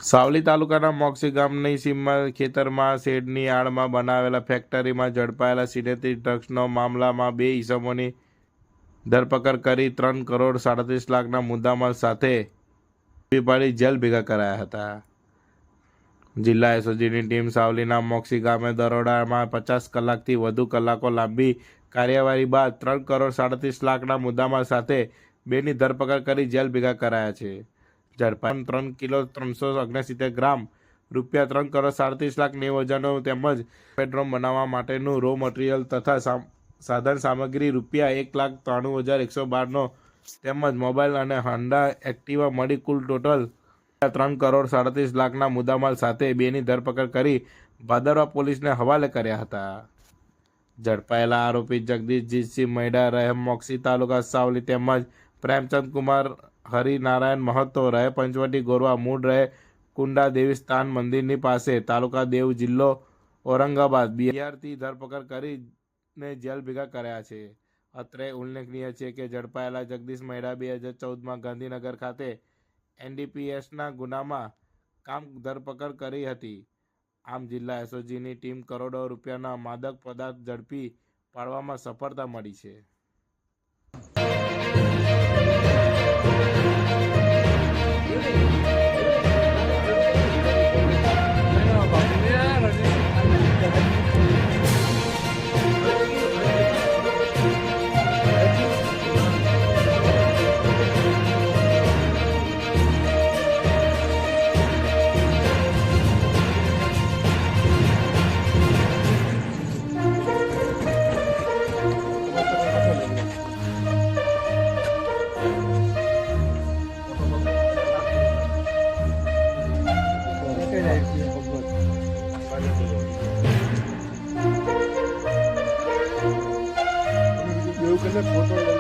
સાવલી તાલુકાના મોક્ષી ગામની સીમમાં ખેતરમાં શેડની આડમાં બનાવેલા ફેક્ટરીમાં ઝડપાયેલા 37 ડ્રગ્સનો મામલામાં 2 ઈસમોની ધરપકડ કરી 3,37,00,000ના મુદ્દામાલ સાથે પાડી જેલ ભેગા કરાયા હતા. જિલ્લા એસઓજીની ટીમ સાવલીના મોક્ષી ગામે દરોડામાં 50 કલાકથી વધુ કલાકો લાંબી કાર્યવાહી બાદ 3,37,00,000ના મુદ્દામાલ સાથે 2ની ધરપકડ કરી જેલ ભેગા કરાયા છે. ઝડપાયેલ 3 કિલો 369 ગ્રામ રૂપિયા 3,37,90,000 તેમજ પેટ્રોલ બનાવવા માટેનું રો મટીરિયલ તથા સાધન સામગ્રી રૂપિયા 1,93,112 તેમજ મોબાઈલ અને હોન્ડા એક્ટિવા મળી કુલ ટોટલ 3,37,00,000ના મુદ્દામાલ સાથે 2ની ધરપકડ કરી ભાદરવા પોલીસને હવાલે કર્યા હતા. ઝડપાયેલા આરોપી જગદીશજીતસિંહ મૈડા રહે મોક્ષી તાલુકા સાવલી તેમજ પ્રેમચંદ કુમાર હરિનારાયણ મહતો રહે પંચવટી ગોરવા મૂળ રહે કુંડા દેવી સ્થાન મંદિરની પાસે તાલુકા દેવ જિલ્લો ઔરંગાબાદ બિહારથી ધરપકડ કરીને જેલ ભેગા કર્યા છે. અત્રે ઉલ્લેખનીય છે કે ઝડપાયેલા જગદીશ મૈડા 2014માં ગાંધીનગર ખાતે એનડીપીએસના ગુનામાં ધરપકડ કરી હતી. આમ જિલ્લા એસઓજીની ટીમ કરોડો રૂપિયાના માદક પદાર્થ ઝડપી પાડવામાં સફળતા મળી છે. એવું કે ફોટો